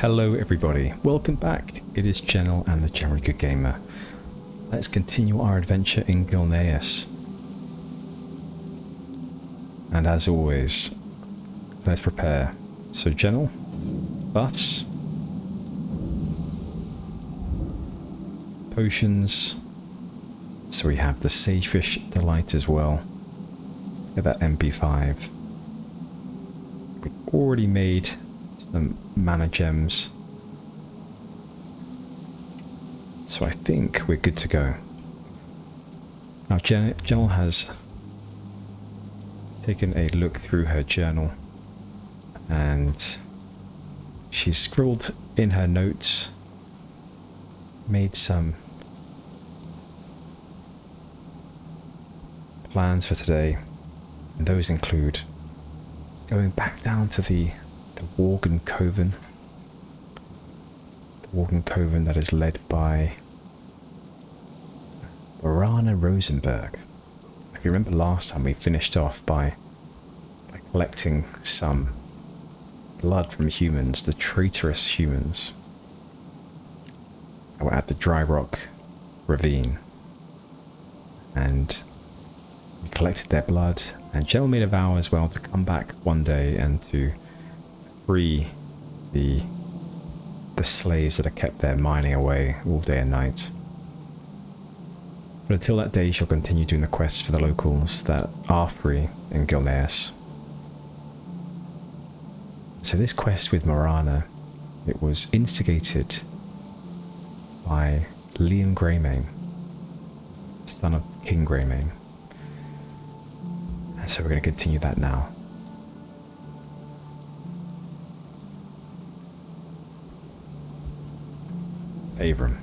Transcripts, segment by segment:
Hello everybody, welcome back. It is Gennal and the GenerallyGoodGamer. Let's continue our adventure in Gilneas. And as always, let's prepare. So Gennal, buffs, potions. So we have the Sagefish Delight as well. Get that MP5. We've already made some mana gems, so I think we're good to go. Now Gennal has taken a look through her journal and she's scribbled in her notes, made some plans for today, and those include going back down to the Worgen Coven. The Worgen Coven that is led by Nordannar Rosenberg. If you remember last time, we finished off by collecting some blood from humans, the traitorous humans, that were at the Dry Rock Ravine. And we collected their blood, and Gennal made a vow as well to come back one day and to free the slaves that are kept there mining away all day and night. But until that day, she'll continue doing the quests for the locals that are free in Gilneas. So this quest with Nordannar, it was instigated by Liam Greymane, son of King Greymane. And so we're going to continue that now. Avram.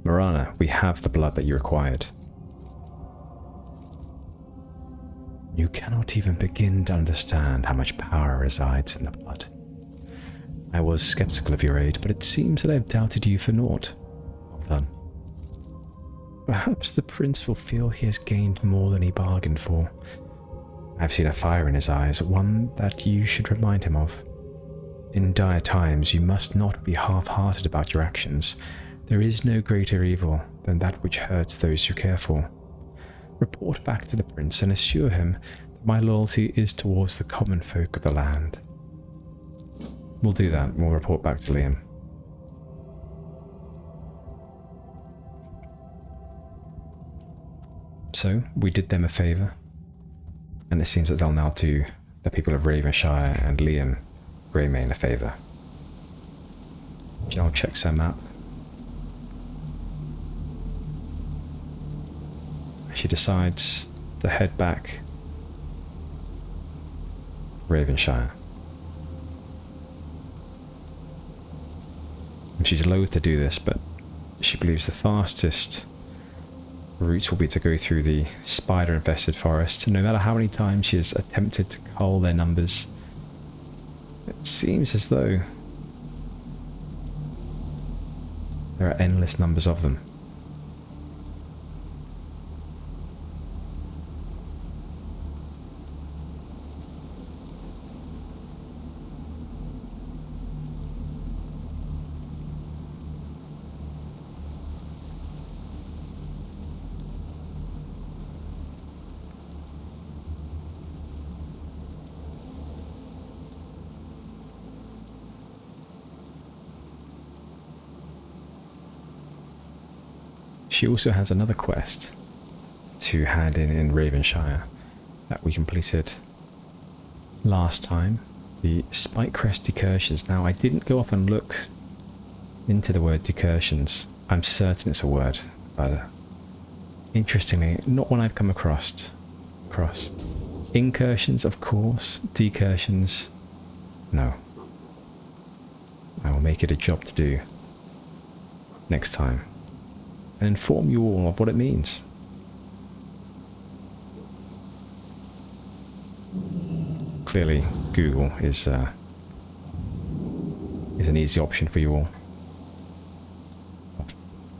Nordannar, we have the blood that you required. You cannot even begin to understand how much power resides in the blood. I was skeptical of your aid, but it seems that I have doubted you for naught. Well done. Perhaps the prince will feel he has gained more than he bargained for. I've seen a fire in his eyes, one that you should remind him of. In dire times, you must not be half-hearted about your actions. There is no greater evil than that which hurts those you care for. Report back to the prince and assure him that my loyalty is towards the common folk of the land. We'll do that. We'll report back to Liam. So, we did them a favour, and it seems that they'll now do the people of Ravenshire and Liam Greymane a favour. Gennal checks her map. She decides to head back to Ravenshire. And she's loath to do this, but she believes the fastest route will be to go through the spider-infested forest, and no matter how many times she has attempted to cull their numbers, it seems as though there are endless numbers of them. She also has another quest to hand in Ravenshire that we completed last time, the Spikecrest Decursions. Now, I didn't go off and look into the word decursions. I'm certain it's a word, but interestingly, not one I've come across. Incursions, of course. Decursions, no. I will make it a job to do next time and inform you all of what it means. Clearly, Google is an easy option for you all.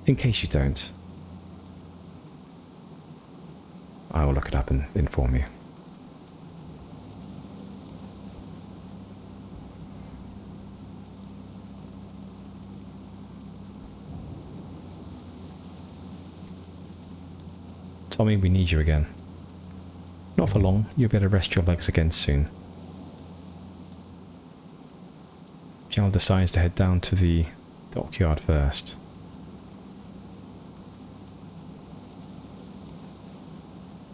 In case you don't, I will look it up and inform you. Tommy, we need you again. Not for long, you'll be able to rest your legs again soon. Gennal decides to head down to the dockyard first.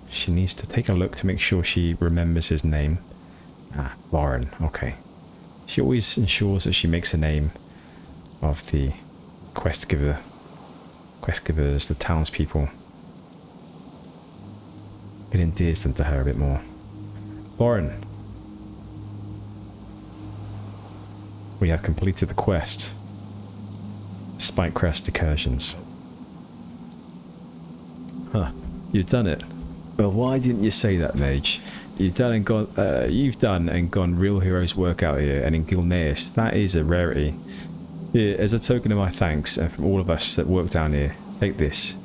She needs to take a look to make sure she remembers his name. Ah, Lauren, okay. She always ensures that she makes a name of the quest givers, the townspeople. It endears them to her a bit more. Lauren, we have completed the quest. Spikecrest Decursions. Huh, you've done it. Well, why didn't you say that, Mage? You've done and gone real heroes work out here, and in Gilneas, that is a rarity. Here, as a token of my thanks, and from all of us that work down here, take this.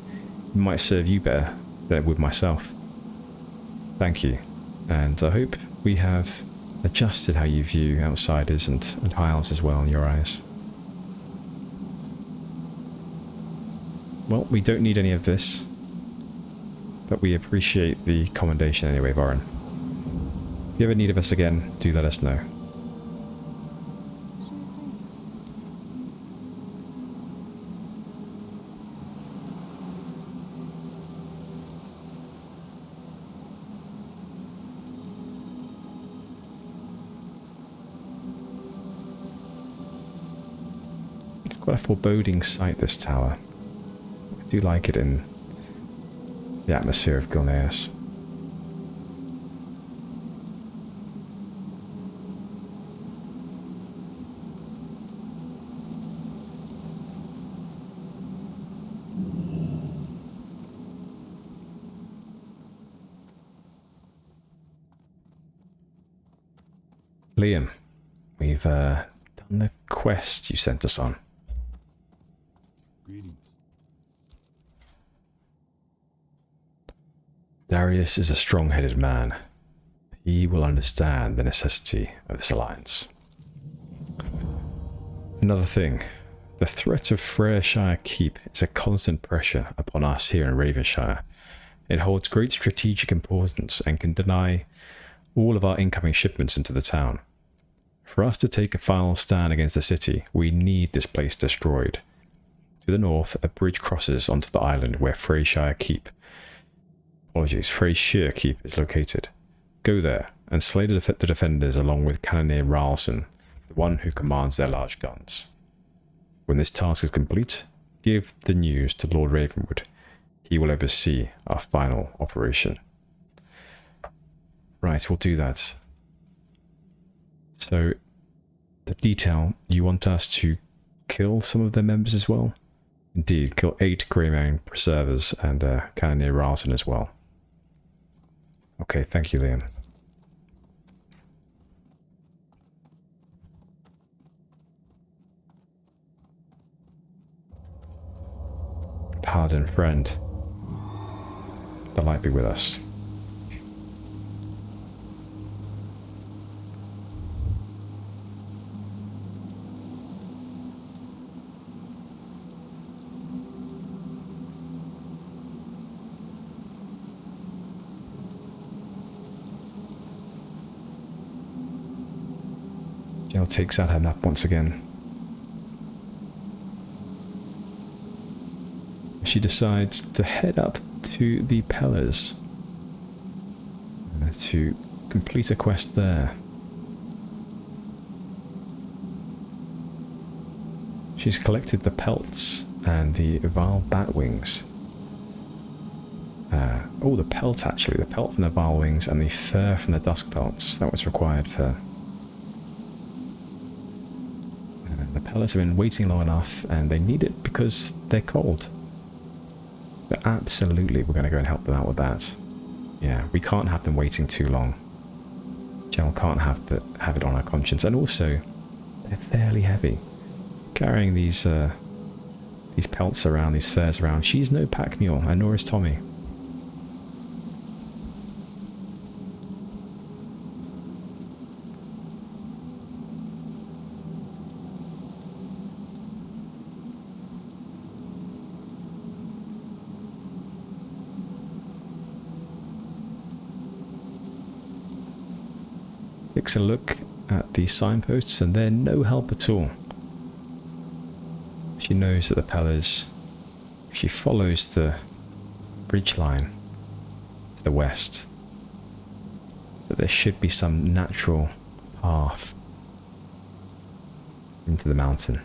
It might serve you better than it would myself. Thank you, and I hope we have adjusted how you view outsiders and Hiles as well in your eyes. Well, we don't need any of this, but we appreciate the commendation anyway, Varren. If you ever need of us again, do let us know. It's quite a foreboding sight, this tower. I do like it in the atmosphere of Gilneas. Liam, we've done the quest you sent us on. Greetings. Darius is a strong-headed man. He will understand the necessity of this alliance. Another thing, the threat of Freyshire Keep is a constant pressure upon us here in Ravenshire. It holds great strategic importance and can deny all of our incoming shipments into the town. For us to take a final stand against the city, we need this place destroyed. To the north, a bridge crosses onto the island where Freyshire Keep is located. Go there and slay the defenders along with Cannoneer Ralston, the one who commands their large guns. When this task is complete, give the news to Lord Ravenwood. He will oversee our final operation. Right, we'll do that. So, the detail, you want us to kill some of their members as well? Indeed, kill 8 Greymane Preservers and Cannoneer Ralston as well. Okay, thank you, Liam. Paladin friend, the light be with us. Gennal takes out her map once again. She decides to head up to the Pillars to complete a quest there. She's collected the pelts and the Vile Batwings. Oh, the pelt actually. The pelt from the Vile Wings and the fur from the Dusk Pelts. That was required for... the Pellets have been waiting long enough and they need it because they're cold. But absolutely, we're going to go and help them out with that. Yeah, we can't have them waiting too long. Gennal can't have it on our conscience. And also, they're fairly heavy. Carrying these pelts around, these furs around. She's no pack mule, and nor is Tommy. takes a look at the signposts and they're no help at all. She knows that the pillars, if she follows the ridge line to the west, that there should be some natural path into the mountain.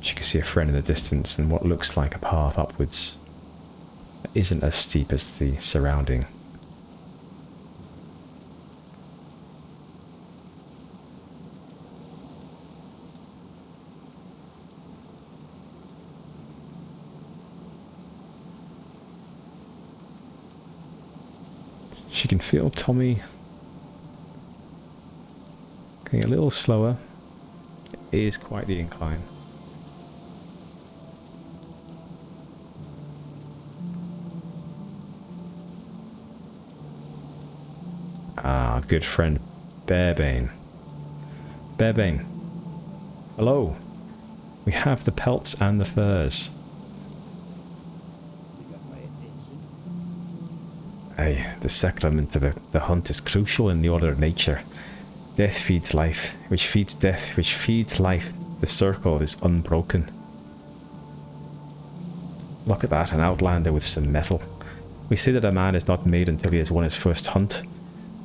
She can see a friend in the distance and what looks like a path upwards that isn't as steep as the surrounding. She can feel Tommy going a little slower. It is quite the incline. Ah, good friend Bearbane. Bearbane. Hello. We have the pelts and the furs. Aye, the settlement of the hunt is crucial in the order of nature. Death feeds life, which feeds death, which feeds life. The circle is unbroken. Look at that, an outlander with some mettle. We say that a man is not made until he has won his first hunt.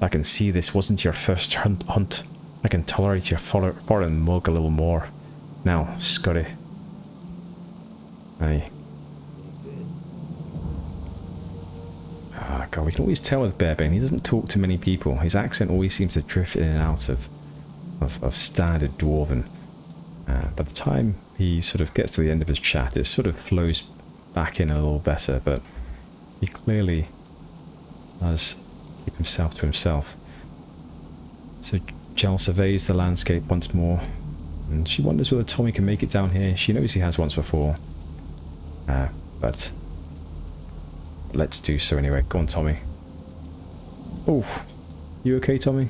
I can see this wasn't your first hunt. I can tolerate your foreign mug a little more. Now, scurry. Aye. Ah, God, we can always tell with Bearbane, he doesn't talk to many people. His accent always seems to drift in and out of standard Dwarven. By the time he sort of gets to the end of his chat, it sort of flows back in a little better, but he clearly does keep himself to himself. So Gennal surveys the landscape once more, and she wonders whether Tommy can make it down here. She knows he has once before, but let's do so anyway. Go on, Tommy. Oh, you okay, Tommy?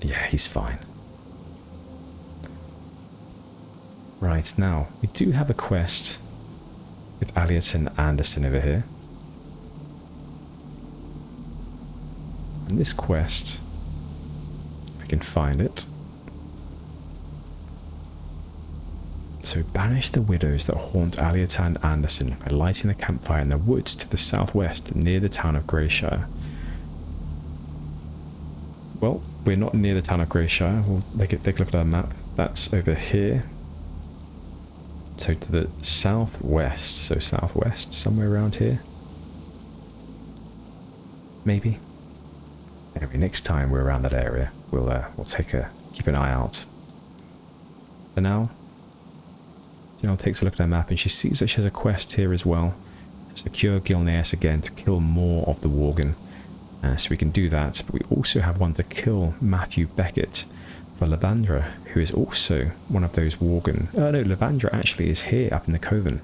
Yeah, he's fine. Right, now, we do have a quest with Elliot and Anderson over here. And this quest, if we can find it. So, banish the widows that haunt Elliot and Anderson by lighting the campfire in the woods to the southwest near the town of Greyshire. Well, we're not near the town of Greyshire. We'll take a look at our map. That's over here. So to the southwest. So southwest, somewhere around here. Maybe. Anyway, next time we're around that area, we'll keep an eye out. For now, Gennal takes a look at her map and she sees that she has a quest here as well. Secure Gilneas again to kill more of the Worgen. So we can do that, but we also have one to kill Matthew Beckett for Lavandra, who is also one of those Worgen. No, Lavandra actually is here up in the Coven.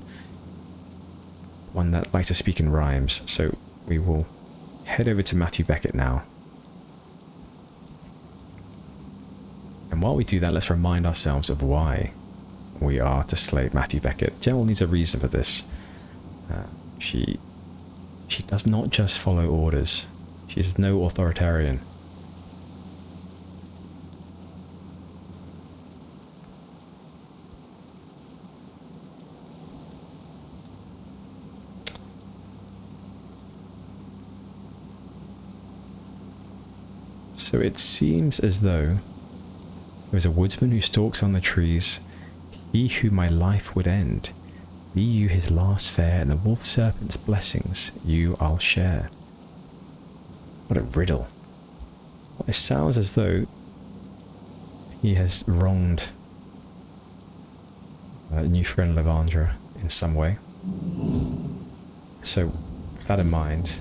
One that likes to speak in rhymes. So we will head over to Matthew Beckett now. And while we do that, let's remind ourselves of why we are to slay Matthew Beckett. Gennal needs a reason for this. She does not just follow orders. She is no authoritarian. So it seems as though there is a woodsman who stalks on the trees. He who my life would end. Be you his last fare, and the wolf serpent's blessings you I'll share. What a riddle. Well, it sounds as though he has wronged a new friend Lavandra in some way. So, with that in mind,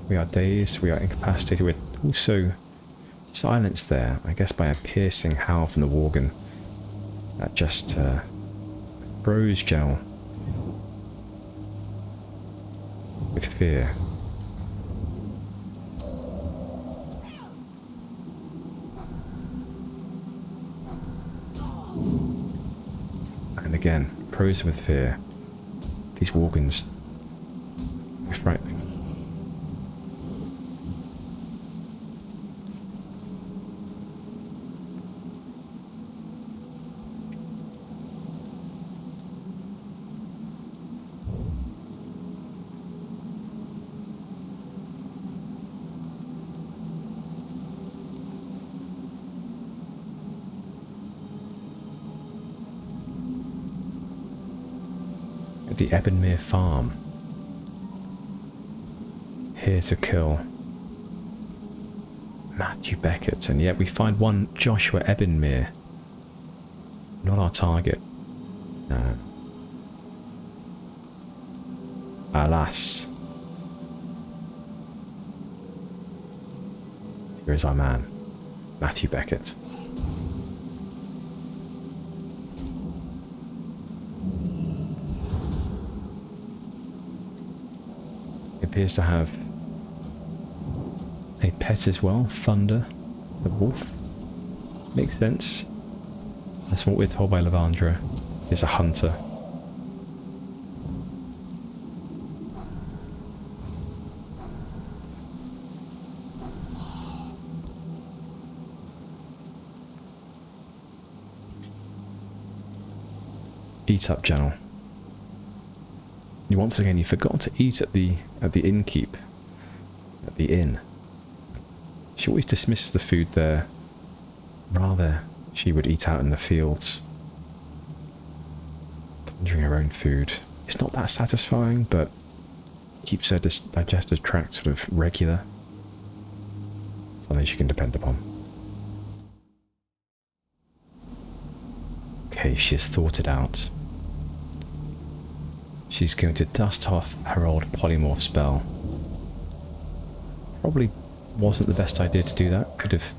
we are dazed, we are incapacitated, we're also silenced there, I guess by a piercing howl from the Worgen that just froze Gennal with fear. again, frozen with fear. These Worgans are frightening. The Ebonmere farm. Here to kill Matthew Beckett, and yet we find one Joshua Ebonmere. Not our target. No. Alas. Here is our man, Matthew Beckett. Appears to have a pet as well, Thunder, the wolf. Makes sense. That's what we're told by Lavandra. Is a hunter. Eat up, Gennal. Once again, you forgot to eat at the innkeep. At the inn. She always dismisses the food there. Rather, she would eat out in the fields. Conjuring her own food. It's not that satisfying, but keeps her digestive tract sort of regular. Something she can depend upon. Okay, she has thought it out. She's going to dust off her old polymorph spell. Probably wasn't the best idea to do that. Could have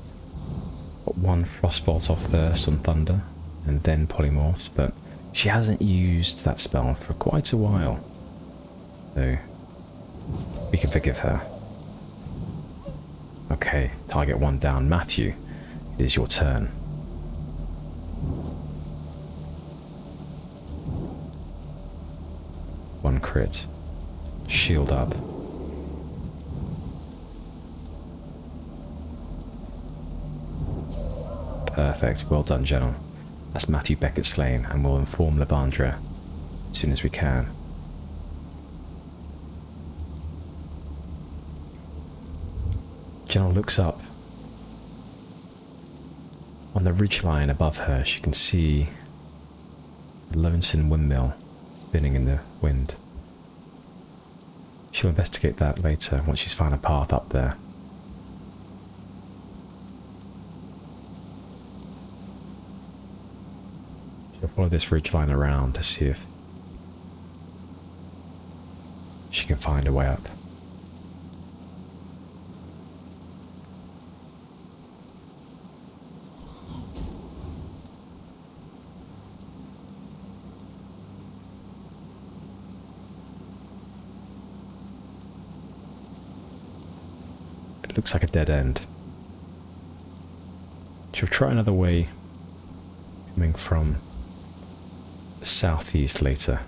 got one frostbolt off first on Thunder and then polymorphs, but she hasn't used that spell for quite a while. So we can forgive her. Okay, target one down. Matthew, it is your turn. One crit. Shield up. Perfect. Well done, Gennal. That's Matthew Beckett slain, and we'll inform Lavandra as soon as we can. Gennal looks up. On the ridgeline above her, she can see the lonesome windmill spinning in the wind. She'll investigate that later once she's found a path up there. She'll follow this ridgeline around to see if she can find a way up. Looks like a dead end. She'll try another way, coming from the southeast later.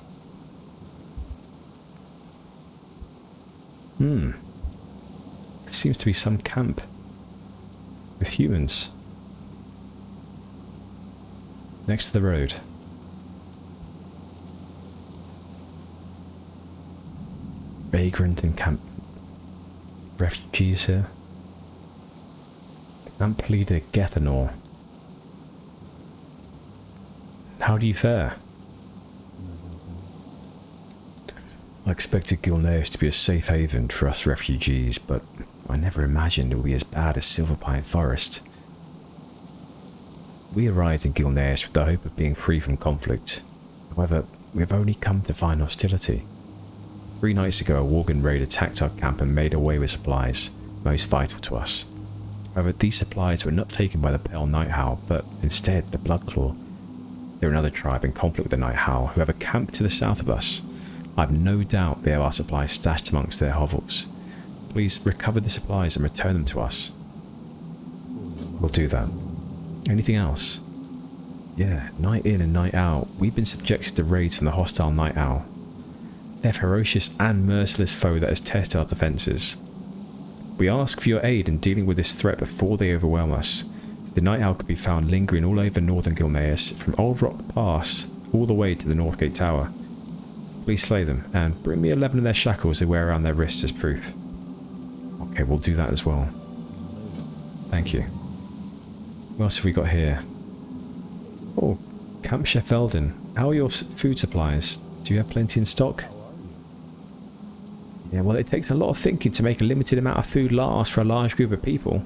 There seems to be some camp with humans next to the road. Vagrant and camp refugees here. Camp leader Gethanor. How do you fare? I expected Gilneas to be a safe haven for us refugees, but I never imagined it would be as bad as Silverpine Forest. We arrived in Gilneas with the hope of being free from conflict. However, we have only come to find hostility. 3 nights ago, a Worgan raid attacked our camp and made away with supplies, most vital to us. However, these supplies were not taken by the Pale Nighthowl, but instead the Bloodclaw. They're another tribe in conflict with the Nighthowl, who have a camp to the south of us. I have no doubt they have our supplies stashed amongst their hovels. Please recover the supplies and return them to us. We'll do that. Anything else? Yeah, night in and night out, we've been subjected to raids from the hostile Nighthowl. They're a ferocious and merciless foe that has tested our defences. We ask for your aid in dealing with this threat before they overwhelm us. The Nighthowl could be found lingering all over northern Gilneas, from Old Rock Pass all the way to the Northgate Tower. Please slay them, and bring me 11 of their shackles they wear around their wrists as proof. Okay, we'll do that as well. Thank you. What else have we got here? Oh, Camp Chef Eldon. How are your food supplies? Do you have plenty in stock? Yeah, well, it takes a lot of thinking to make a limited amount of food last for a large group of people.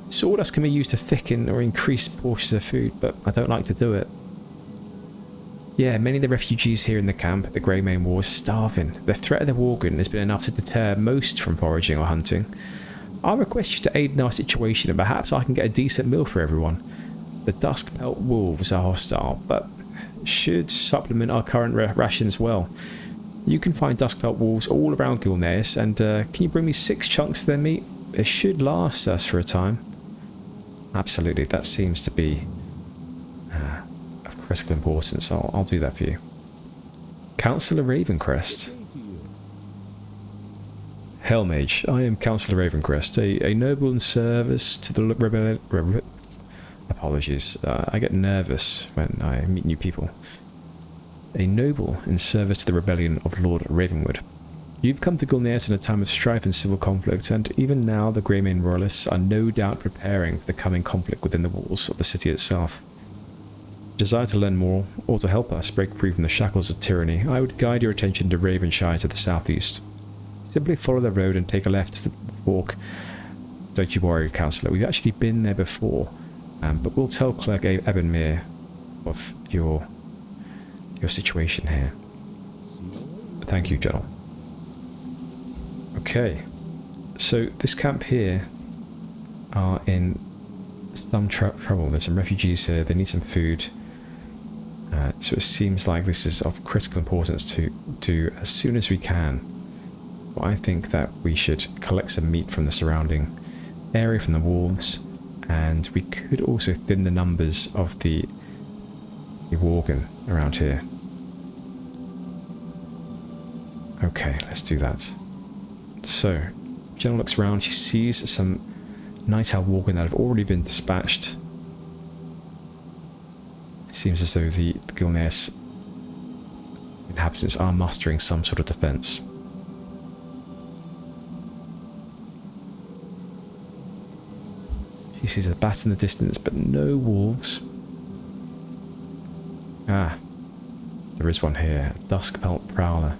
Sawdust can be used to thicken or increase portions of food, but I don't like to do it. Yeah, many of the refugees here in the camp at the Greymane War are starving. The threat of the Worgen has been enough to deter most from foraging or hunting. I'll request you to aid in our situation, and perhaps I can get a decent meal for everyone. The Duskpelt Wolves are hostile, but should supplement our current rations well. You can find Duskpelt Wolves all around Gilneas, and can you bring me 6 chunks of their meat? It should last us for a time. Absolutely, that seems to be of critical importance. I'll do that for you. Councillor Ravencrest. Hail Mage, I am Councillor Ravencrest, a noble in service to the rebellion. Apologies, I get nervous when I meet new people. A noble in service to the rebellion of Lord Ravenwood. You've come to Gilneas in a time of strife and civil conflict, and even now the Greymane Royalists are no doubt preparing for the coming conflict within the walls of the city itself. Desire to learn more, or to help us break free from the shackles of tyranny, I would guide your attention to Ravenshire to the southeast. Simply follow the road and take a left to the fork. Don't you worry, Councillor, we've actually been there before, but we'll tell Clerk Ebenmere of your situation here. Thank you, Gennal. Okay, so this camp here are in some trouble. There's some refugees here, they need some food. So it seems like this is of critical importance to do as soon as we can. So I think that we should collect some meat from the surrounding area, from the wolves, and we could also thin the numbers of the Worgen around here. Okay, let's do that. So, Gennal looks around, she sees some Nighthowl Worgen that have already been dispatched. It seems as though the Gilneas inhabitants are mustering some sort of defence. She sees a bat in the distance, but no wolves. Ah, there is one here, a Duskpelt Prowler.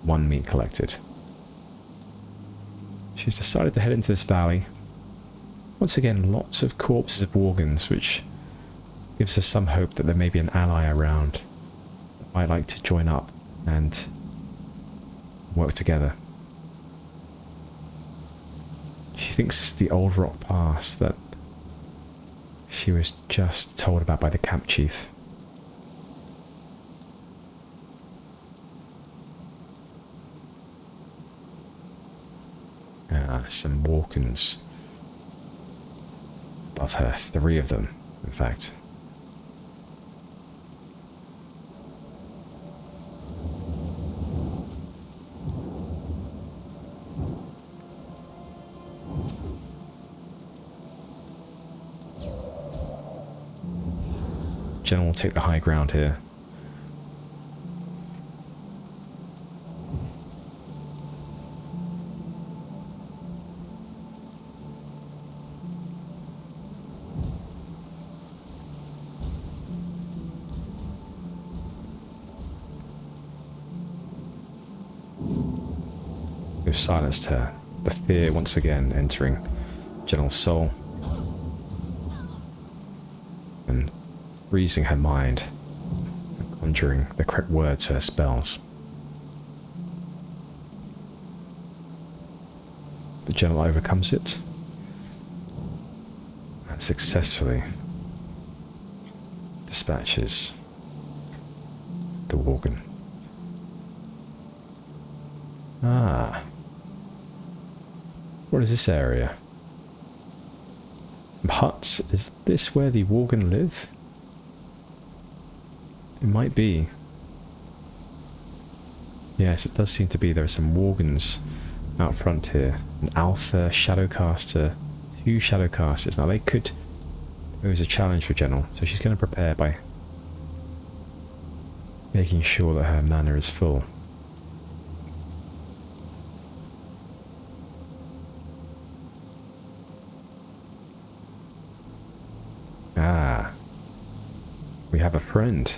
One meat collected. She's decided to head into this valley. Once again, lots of corpses of Worgens, which gives us some hope that there may be an ally around that might like to join up and work together. She thinks it's the Old Rock Pass that she was just told about by the camp chief. Some Worgens above her, 3 of them, in fact. Gennal will take the high ground here. We've silenced her, the fear once again entering Gennal's soul and freezing her mind and conjuring the correct words for her spells. The Gennal overcomes it. And successfully dispatches the Worgen. Ah. What is this area? Some huts. Is this where the Worgen live? It might be. Yes, it does seem to be. There are some Worgens out front here. An Alpha Shadowcaster. 2 Shadowcasters. Now they could pose a challenge for Gennal, so she's going to prepare by making sure that her mana is full. Ah. We have a friend.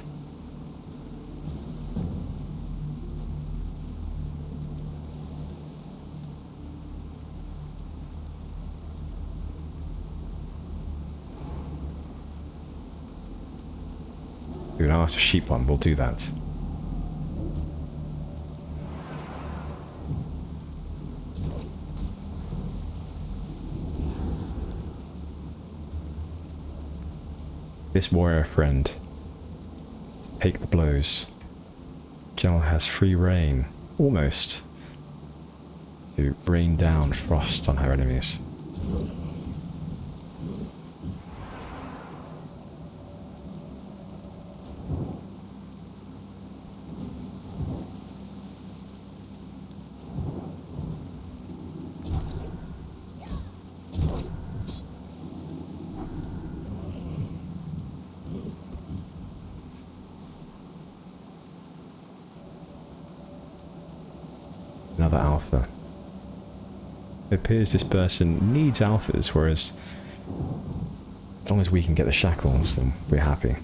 We're going to ask a sheep one, we'll do that. This warrior friend. Take the blows. Gennal has free reign, almost, to rain down frost on her enemies. Another alpha. It appears this person needs alphas, whereas as long as we can get the shackles, then we're happy.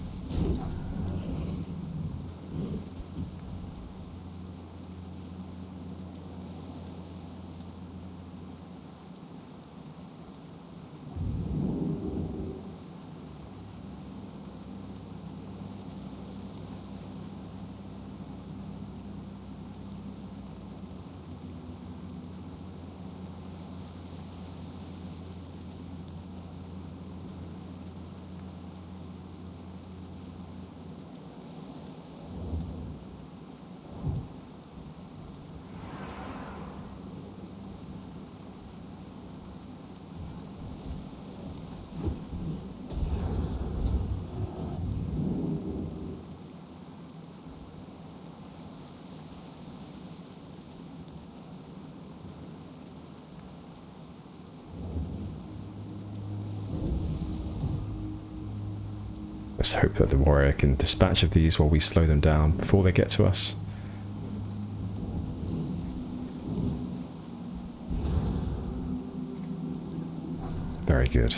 Let's hope that the warrior can dispatch of these while we slow them down before they get to us. Very good.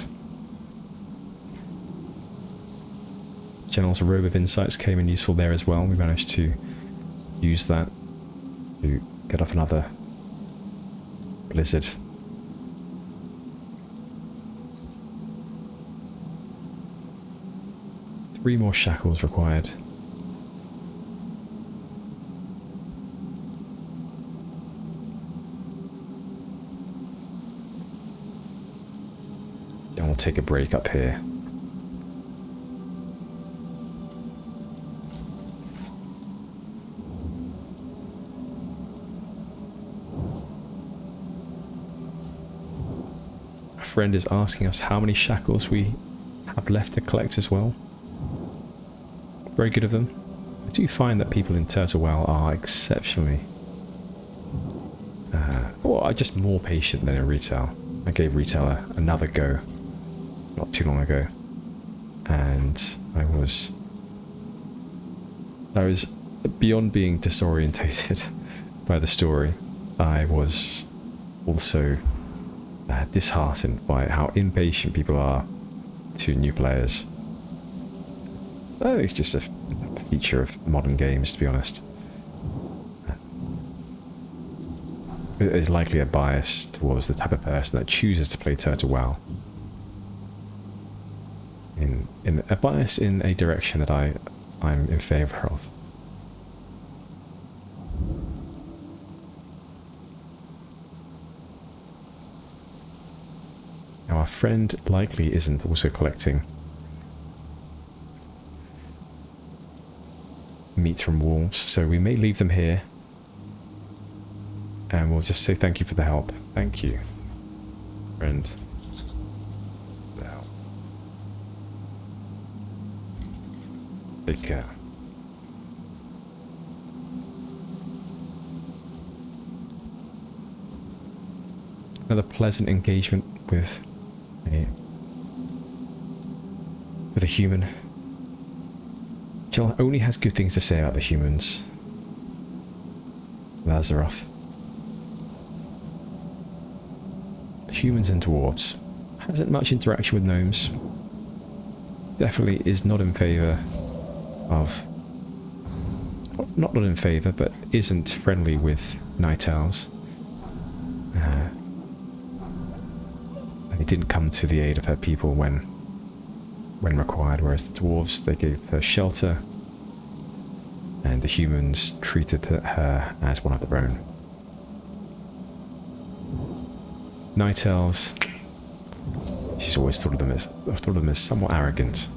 Gennal's robe of insights came in useful there as well. We managed to use that to get off another blizzard. 3 more shackles required. And we'll take a break up here. A friend is asking us how many shackles we have left to collect as well. Very good of them. I do find that people in Turtle Well are exceptionally or just more patient than in retail. I gave retail another go not too long ago, and I was beyond being disorientated by the story. I was also disheartened by how impatient people are to new players. It's just a feature of modern games, to be honest. There's likely a bias towards the type of person that chooses to play Turtle Well. In a bias in a direction that I'm in favour of. our friend likely isn't also collecting meat from wolves, so we may leave them here. And we'll just say thank you for the help. Thank you, friend. For the help. Take care. Another pleasant engagement with a human. Jill only has good things to say about the humans. Azeroth. Humans and dwarves. Hasn't much interaction with gnomes. Definitely is not in favour of... Not in favour, but isn't friendly with Nighthows. He didn't come to the aid of her people when required, whereas the dwarves, they gave her shelter, and the humans treated her as one of their own. Night elves, she's always thought of them as somewhat arrogant.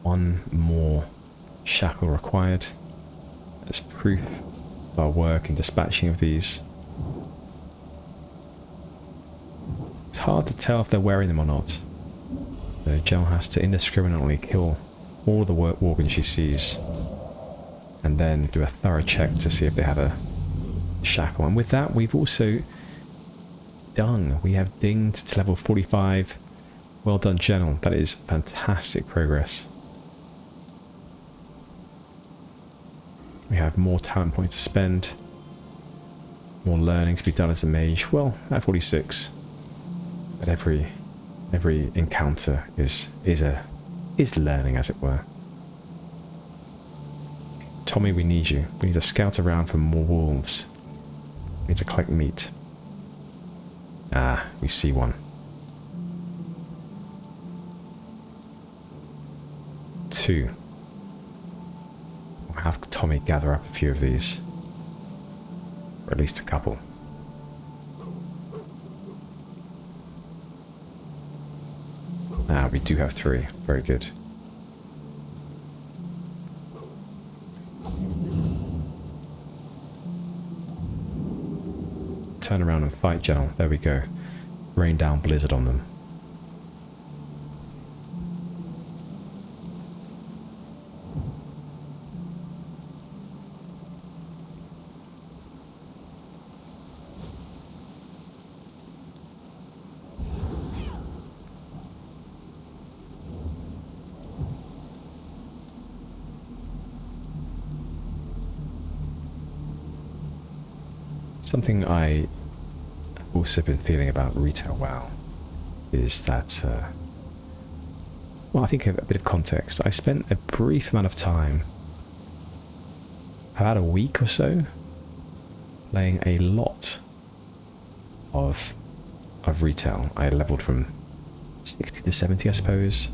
One more shackle required as proof of our work in dispatching of these. It's hard to tell if they're wearing them or not. So Gennal has to indiscriminately kill all the workmen she sees and then do a thorough check to see if they have a shackle. And with that, we've also we have dinged to level 45. Well done, Gennal. That is fantastic progress. We have more talent points to spend, more learning to be done as a mage. Well, at 46, but every encounter is learning, as it were. Tommy, we need you. We need to scout around for more wolves. We need to collect meat. Ah, we see one. 2. We'll have Tommy gather up a few of these. Or at least a couple. Ah, we do have 3. Very good. Turn around and fight, Gennal. There we go. Rain down blizzard on them. Something I also been feeling about retail WoW is that, well, I think a bit of context. I spent a brief amount of time, about a week or so, playing a lot of retail. I leveled from 60 to 70, I suppose,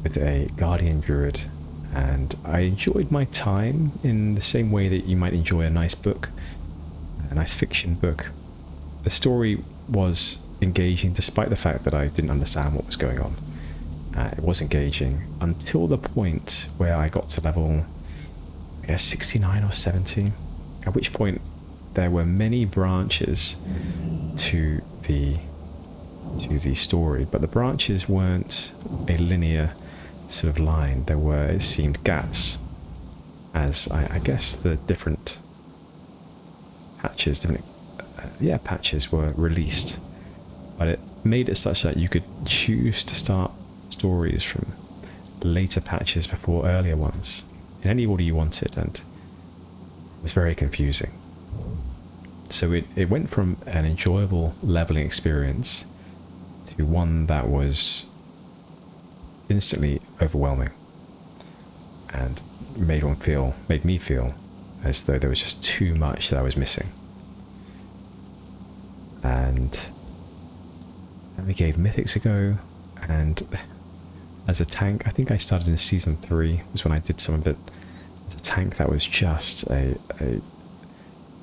with a Guardian Druid, and I enjoyed my time in the same way that you might enjoy a nice book, a nice fiction book. The story was engaging despite the fact that I didn't understand what was going on. It was engaging until the point where I got to level, I guess, 69 or 70, at which point there were many branches to the story, but the branches weren't a linear sort of line. There were, it seemed, gaps, as I guess the different hatches, different yeah, patches were released, but it made it such that you could choose to start stories from later patches before earlier ones in any order you wanted, and it was very confusing. So it went from an enjoyable leveling experience to one that was instantly overwhelming and made me feel as though there was just too much that I was missing. And then we gave Mythics a go, and as a tank, I think I started in Season 3, was when I did some of it. As a tank, that was just a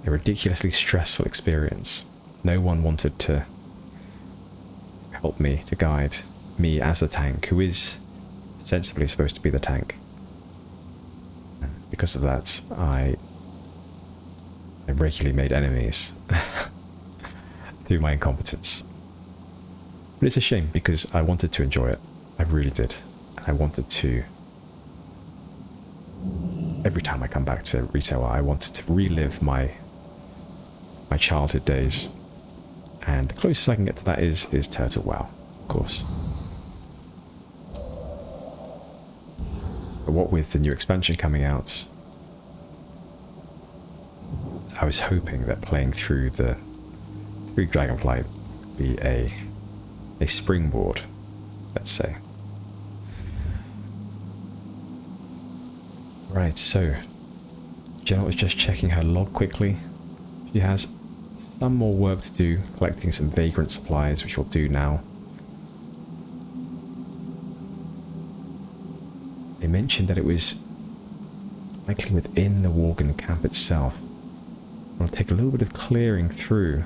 ridiculously stressful experience. No one wanted to help me, to guide me as the tank, who is sensibly supposed to be the tank. Because of that, I regularly made enemies through my incompetence. But it's a shame, because I wanted to enjoy it. I really did. I wanted to... Every time I come back to retail, I wanted to relive my childhood days. And the closest I can get to that is Turtle WoW, of course. But what with the new expansion coming out, I was hoping that playing through Dragonflight would be a springboard, let's say. Right, so Gennal was just checking her log quickly. She has some more work to do, collecting some vagrant supplies, which we'll do now. They mentioned that it was likely within the Worgen camp itself. It'll take a little bit of clearing through,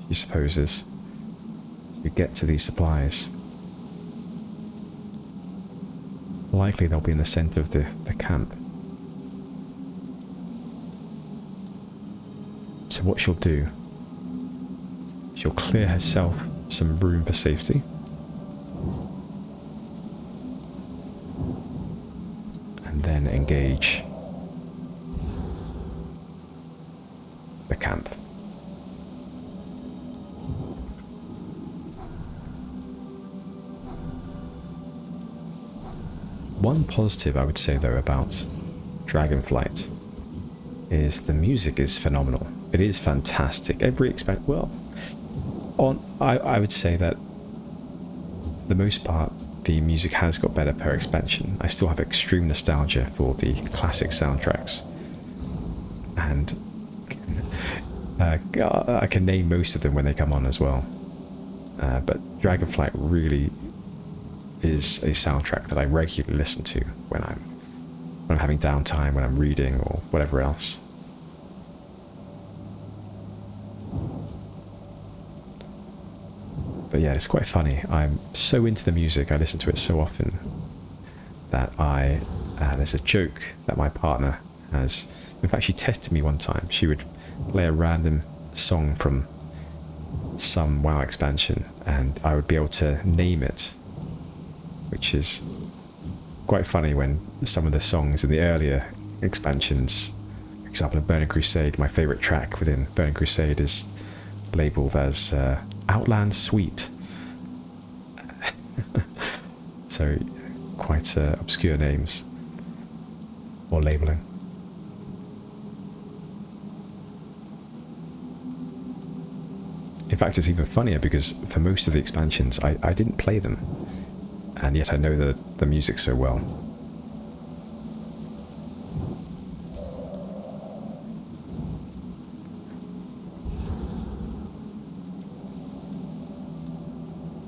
she supposes, to get to these supplies. Likely they'll be in the centre of the camp. So what she'll do, she'll clear herself some room for safety. And then engage the camp. One positive I would say though about Dragonflight is the music is phenomenal. It is fantastic. Every I would say that for the most part the music has got better per expansion. I still have extreme nostalgia for the classic soundtracks, and I can name most of them when they come on as well. But Dragonflight really is a soundtrack that I regularly listen to when I'm having downtime, when I'm reading, or whatever else. But yeah, it's quite funny. I'm so into the music, I listen to it so often, that there's a joke that my partner has. In fact, she tested me one time. She would play a random song from some WoW expansion, and I would be able to name it, which is quite funny when some of the songs in the earlier expansions, for example in Burning Crusade, my favourite track within Burning Crusade is labelled as Outland Suite. So quite obscure names or labelling. In fact, it's even funnier because for most of the expansions I didn't play them, and yet I know the music so well.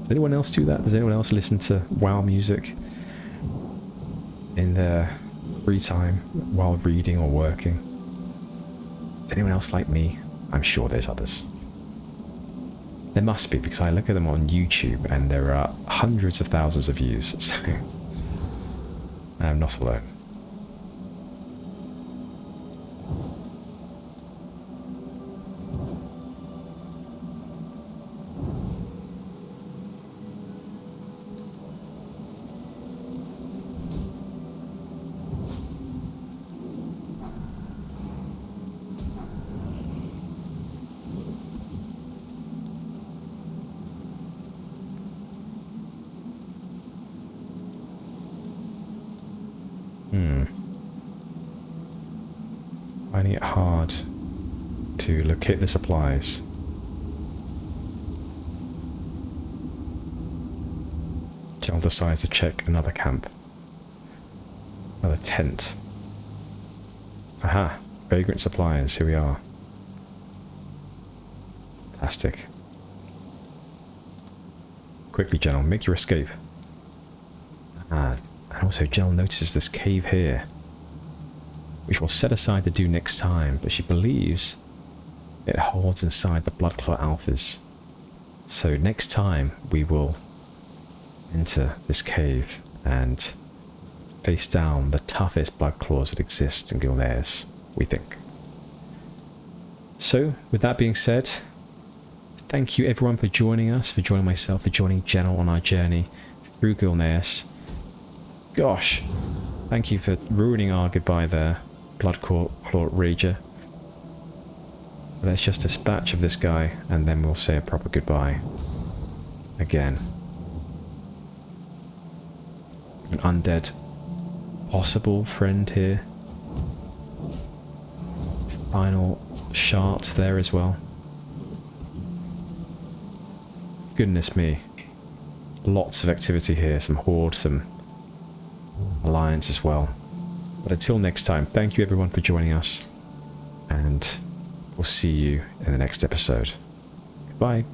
Does anyone else do that? Does anyone else listen to WoW music in their free time while reading or working? Is anyone else like me? I'm sure there's others. There must be, because I look at them on YouTube and there are hundreds of thousands of views, so I'm not alone. Finding it hard to locate the supplies. Gennal decides to check another camp. Another tent. Aha! Vagrant supplies, here we are. Fantastic. Quickly, Gennal, make your escape. And also Gennal notices this cave here, which we'll set aside to do next time, but she believes it holds inside the Bloodclaw Alphas. So next time we will enter this cave and face down the toughest Bloodclaws that exist in Gilneas, we think. So, with that being said, thank you everyone for joining us, for joining myself, for joining Gennal on our journey through Gilneas. Gosh, thank you for ruining our goodbye there, Bloodclaw Rager. Let's just dispatch of this guy, and then we'll say a proper goodbye. Again. An undead possible friend here. Final shards there as well. Goodness me. Lots of activity here, some horde, some alliance as well. But until next time, thank you everyone for joining us, and we'll see you in the next episode. Goodbye.